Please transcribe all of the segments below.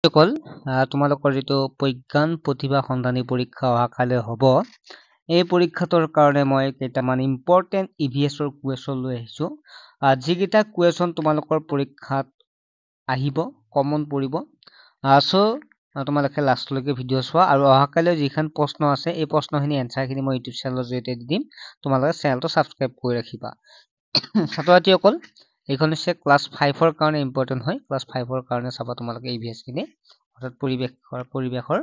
সকল তোমালোকৰ যেটো প্ৰজ্ঞান প্ৰতিভা সন্ধানী পৰীক্ষা অহাকালে হ'ব এই পৰীক্ষাটোৰ কাৰণে মই কেইটামান ইম্পৰ্টেন্ট ইভিএছৰ কুৱেশ্যন লৈ আহিছো যিকেইটা কুৱেশ্যন তোমালোকৰ পৰীক্ষাত আহিব কমন পৰিব সো তোমালোকে লাষ্টলৈকে ভিডিঅ' চোৱা আৰু অহাকালে যিখন প্ৰশ্ন আছে এই প্ৰশ্নখিনি এনসাৰখিনি মই ইউটিউব চেনেলৰ জৰিয়তে দি দিম তোমালোকে চেনেলটো সাবস্ক্ৰাইব কৰি ৰাখিবা ছাত্ৰ-ছাত্ৰীসকল এইখন হৈছে ক্লাছ 5 ৰ কাৰণে ইম্পৰ্টেন্ট হয় ক্লাছ 5 ৰ কাৰণে চাবা তোমালোকে ইভিএছ খিনি অৰ্থাৎ পৰিবেশৰ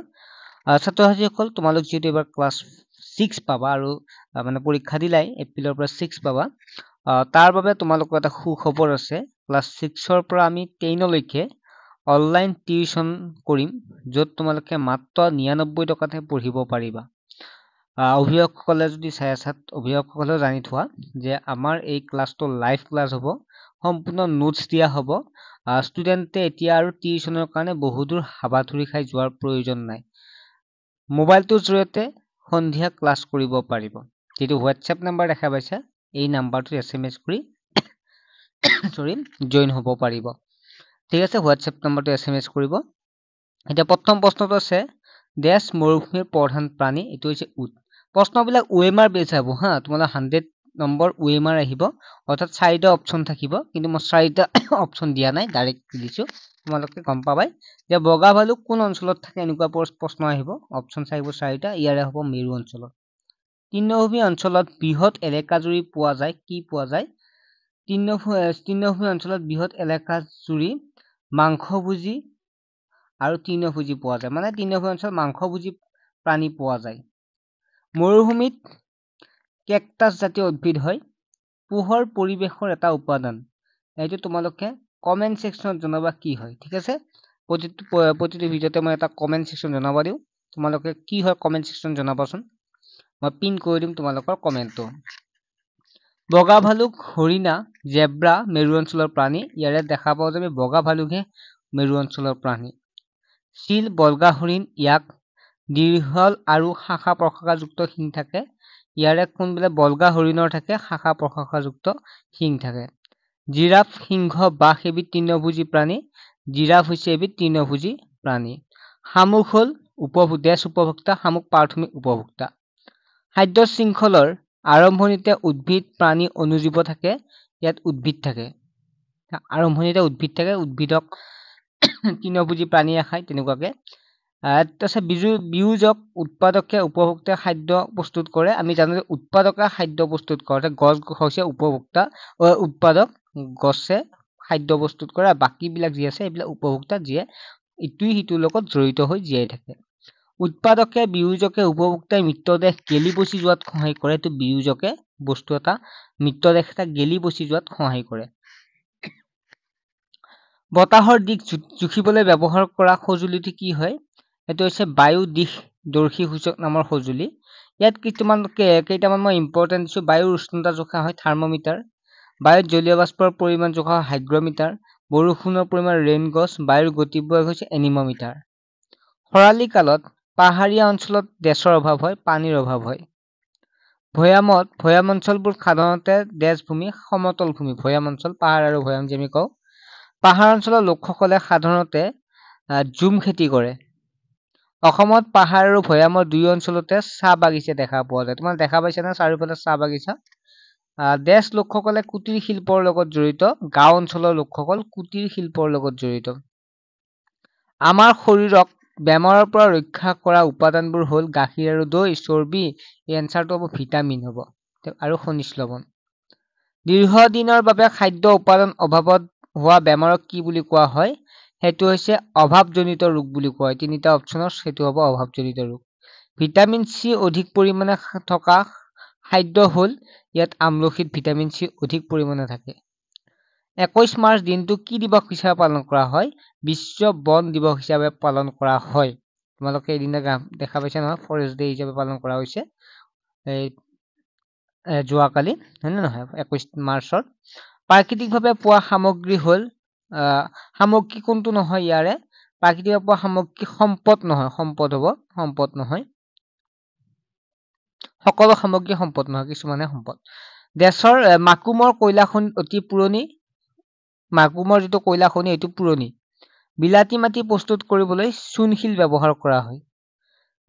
ছাত্ৰ-ছাত্ৰীসকল তোমালোক যেটো এবাৰ ক্লাছ 6 পাবা আৰু মানে পৰীক্ষা দিলাই এপ্ৰিলৰ পৰা 6 পাবা তাৰ বাবে তোমালোকৰ এটা সুখবৰ আছে ক্লাছ 6 ৰ পৰা আমি 10 লৈকে অনলাইন টিউচন কৰিম য'ত তোমালোকে মাত্ৰ 99 টকাতে পঢ়িব পাৰিবা অভিভাৱকসকলে যদি চাই আছা অভিভাৱকসকলেও জানি থোৱা যে আমাৰ এই ক্লাছটো লাইভ ক্লাছ হ'ব সম্পূৰ্ণ নোটস দিয়া হ'ব ষ্টুডেণ্টে এতিয়া আৰু টিউচনৰ কাৰণে বহুদূৰ হাবাথুৰি খাই যোৱাৰ প্ৰয়োজন নাই মোবাইলটোৰ জৰিয়তে সন্ধিয়া ক্লাছ কৰিব পাৰিব যেটো হোৱাটছএপ নাম্বাৰ দেখা পাইছা এই নাম্বাৰটো এছএমএছ কৰি জইন হ'ব পাৰিব ঠিক আছে হোৱাটছএপ নাম্বাৰটো এছএমএছ কৰিব এতিয়া প্ৰথম প্ৰশ্নটো আছে দেশ মৰুভূমিৰ প্ৰধান প্ৰাণী এটো হৈছে উট প্ৰশ্নবিলাক ওএমআৰ বেছ হ'ব হা তোমালোক 100 নম্বৰ ওএমআৰ আহিব অৰ্থাৎ 4টা অপচন থাকিব কিন্তু মই 4টা অপচন দিয়া নাই ডাইৰেক্ট দিছো তোমালোকে গম পাবাই যে বগা ভালুক কোন অঞ্চলত থাকে এনেকুৱা প্ৰশ্ন আহিব অপচন আহিব 4টা ইয়াৰে হ'ব মেৰু অঞ্চলত তৃণভূমি অঞ্চলত বৃহৎ এলেকা জুৰি পোৱা যায় কি পোৱা যায় তৃণভূমি অঞ্চলত বৃহৎ এলেকা জুৰি মাংসভোজী আৰু তৃণভোজী পোৱা যায় মানে তৃণভূমি অঞ্চলত মাংসভোজী প্ৰাণী পোৱা যায় মৰুভূমিত কেকটাছ জাতীয় উদ্ভিদ হয় পোহৰ পৰিবেশৰ এটা উপাদান এইটো তোমালোকে কমেন্ট সেকশনত জনাবা কি হয় ঠিক আছে প্ৰতিটো ভিডিওতে মই এটা কমেন্ট সেকশন জনাবা দিও তোমালোকে কি হয় কমেন্ট সেকশন জনাবাচোন মই পিন কৰি দিম তোমালোকৰ কমেন্টটো বগা ভালুক হৰিণা জেব্ৰা মেৰু অঞ্চলৰ প্ৰাণী ইয়াৰে দেখা পাও যে বগা ভালুকহে মেৰু অঞ্চলৰ প্ৰাণী চিল বলগা হৰিণ ইয়াক দীৰ্ঘল আৰু শাখা প্ৰশাখাযুক্ত শিং থাকে ইয়াৰে কোনবিলাক বলগা হৰিণৰ থাকে শাখা প্ৰশাখাযুক্ত শিং থাকে জিৰাফ সিংহ বাঘ এবিধ তৃণভোজী প্ৰাণী জিৰাফ হৈছে এবিধ তৃণভোজী প্ৰাণী শামুক হল দেশ উপভোক্তা শামুক প্ৰাথমিক উপভোক্তা খাদ্য শৃংখলৰ আৰম্ভণিতে উদ্ভিদ প্ৰাণী অনুজীৱ থাকে ইয়াত উদ্ভিদ থাকে আৰম্ভণিতে উদ্ভিদ থাকে উদ্ভিদক তৃণভোজী প্ৰাণীয়ে খায় তেনেকুৱাকে তাৰপিছত বিয়োজক উৎপাদকে উপভোক্তা খাদ্য প্ৰস্তুত কৰে আমি জানো যে উৎপাদকে খাদ্য প্ৰস্তুত কৰে গছ হৈছে উপভোক্তা উৎপাদক গছে খাদ্য প্ৰস্তুত কৰে বাকি বিলাক যি আছে এইবিলাক উপভোক্তা যিয়ে ইটোই সিটোৰ লগত জড়িত হৈ জীয়াই থাকে উৎপাদকে বিয়োজকে উপভোক্তাই মৃতদেহ গেলি পচি যোৱাত সহায় কৰে তো বিয়োজকে বস্তু এটা মৃতদেহ এটা গেলি পচি যোৱাত সহায় কৰে বতাহৰ দিশ জুখিবলৈ ব্যৱহাৰ কৰা সঁজুলিটো কি হয় এটো হৈছে বায়ু দিশ দৰ্শী সূচক নামৰ সঁজুলি ইয়াত কেইটামান মই ইম্পৰ্টেন্ট দিছো বায়ুৰ উষ্ণতা জোখা হয় থাৰ্মোমিটাৰ বায়ুত জলীয় বাষ্পৰ পৰিমাণ জোখা হয় হাইগ্ৰমিটাৰ বৰষুণৰ পৰিমাণ ৰেইন গজ বায়ুৰ গতিবেগ হৈছে এনিমোমিটাৰ খৰালি কালত পাহাৰীয়া অঞ্চলত দেশৰ অভাৱ হয় পানীৰ অভাৱ হয় ভৈয়াম অঞ্চলবোৰ সাধাৰণতে দেশভূমি সমতল ভূমি ভৈয়াম অঞ্চল পাহাৰ আৰু ভৈয়াম যে আমি কওঁ পাহাৰ অঞ্চলৰ লোকসকলে সাধাৰণতে জুম খেতি কৰে অসমত পাহাৰ আৰু ভৈয়ামৰ দুই অঞ্চলতে চাহ বাগিচা দেখা পোৱা যায় তোমাক দেখা পাইছা না চাৰিওফালে চাহ বাগিচা দেশ লোকসকলে কুটিৰ শিল্পৰ লগত জড়িত গাঁও অঞ্চলৰ লোকসকল কুটিৰ শিল্পৰ লগত জড়িত আমাৰ শৰীৰক বেমাৰৰ পৰা ৰক্ষা কৰা উপাদানবোৰ হ'ল গাখীৰ আৰু দৈ চৰ্বি এই এনসাৰটো হ'ব ভিটামিন হ'ব আৰু খনিজ লৱণ দীৰ্ঘদিনৰ বাবে খাদ্য উপাদান অভাৱত হোৱা বেমাৰক কি বুলি কোৱা হয় হেতু হৈছে অভাৱজনিত ৰোগ বুলি কোৱা হয় তিনিটা অপচনৰ হেতু হ'ব অভাৱজনিত ৰোগ ভিটামিন সি অধিক পৰিমাণে থকা খাদ্য হ'ল ইয়াত আমলখিত ভিটামিন সি অধিক পৰিমাণে থাকে 21 মাৰ্চ দিনটো কি দিৱস হিচাপে পালন কৰা হয় বিশ্ব বন দিৱস হিচাপে পালন কৰা হয় তোমালোকে এদিনা দেখা পাইছা নহয় ফৰেষ্ট ডে হিচাপে পালন কৰা হৈছে যোৱাকালি হয়নে নহয় 21 মাৰ্চত প্ৰাকৃতিকভাৱে পোৱা সামগ্ৰী হ'ল সামগ্ৰী কোনটো নহয় ইয়াৰে প্ৰাকৃতিকভাৱে পোৱা সামগ্ৰী সম্পদ হ'ব সম্পদ নহয় সকলো সামগ্ৰী সম্পদ নহয় কিছুমানে সম্পদ দেশৰ মাকুমৰ কয়লা খনি অতি পুৰণি মাকুমৰ যিটো কয়লা খনি এইটো পুৰণি বিলাতী মাটি প্ৰস্তুত কৰিবলৈ চূণশিল ব্যৱহাৰ কৰা হয়।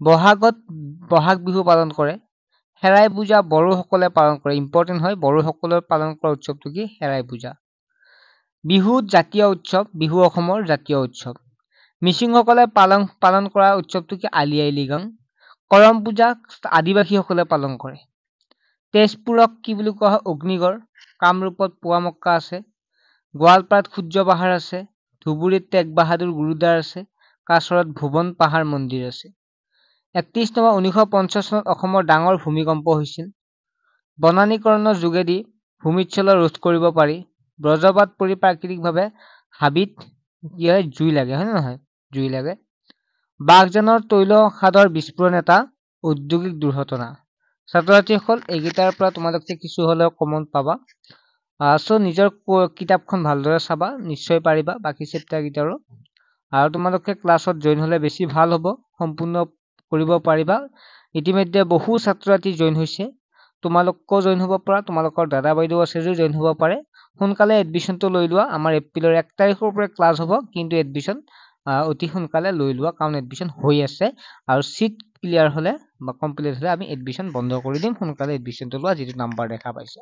বহাগত বহাগ বিহু পালন কৰে। হেৰাই পূজা বড়োসকলে পালন কৰে। ইম্পৰ্টেণ্ট হয়, বড়োসকলে পালন কৰা উৎসৱটো কি? হেৰাই পূজা। বিহু জাতীয় উৎসৱ, বিহু অসমৰ জাতীয় উৎসৱ। মিচিংসকলে পালন কৰা উৎসৱটো কি? আলি আই লৃগাং। কৰম পূজা আদিবাসীসকলে পালন কৰে। তেজপুৰক কি বুলি কোৱা হয়? অগ্নিগড়। কামৰূপত পুৱামক্কা আছে। গোৱালপাৰাত সূৰ্য পাহাৰ আছে। ধুবুৰীত টেগ বাহাদুৰ গুৰুদ্বাৰ আছে। কাছাৰত ভুৱন পাহাৰ মন্দিৰ আছে। ৩১ নৱেম্বৰ 1950 চনত অসমৰ ডাঙৰ ভূমিকম্প হৈছিল। বনানীকৰণৰ যোগেদি ভূমিস্খলন ৰোধ কৰিব পাৰি। বজ্ৰপাত পৰি প্ৰাকৃতিকভাৱে হাবিত কি হয়? জুই লাগে, হয় নে নহয়? জুই লাগে। বাঘজানৰ তৈল খাদৰ বিস্ফোৰণ এটা ঔদ্যোগিক দুৰ্ঘটনা। ছাত্ৰ-ছাত্ৰীসকল, এইকেইটাৰ পৰা তোমালোকে কিছু হ'লেও কমন পাবা। নিজৰ কিতাপখন ভালদৰে চাবা, নিশ্চয় পাৰিবা বাকী চেপ্টাৰ কেইটাৰো। আৰু তোমালোকে ক্লাছত জইন হ'লে বেছি ভাল হ'ব, সম্পূৰ্ণ কৰিব পাৰিবা। ইতিমধ্যে বহু ছাত্ৰ-ছাত্ৰী জইন হৈছে। তোমালোকো জইন হ'ব পাৰা, তোমালোকৰ দাদা বাইদেউ আছে যদি জইন হ'ব পাৰে। সোনকালে এডমিশ্যনটো লৈ লোৱা। আমাৰ এপ্ৰিলৰ 1 তাৰিখৰ পৰা ক্লাছ হ'ব, কিন্তু এডমিশ্যন অতি সোনকালে লৈ লোৱা, কাৰণ এডমিশ্যন হৈ আছে। আৰু চিট ক্লিয়াৰ হ'লে বা কমপ্লিট হ'লে আমি এডমিশ্যন বন্ধ কৰি দিম। সোনকালে এডমিশ্যনটো লোৱা, যিটো নাম্বাৰ দেখা পাইছে।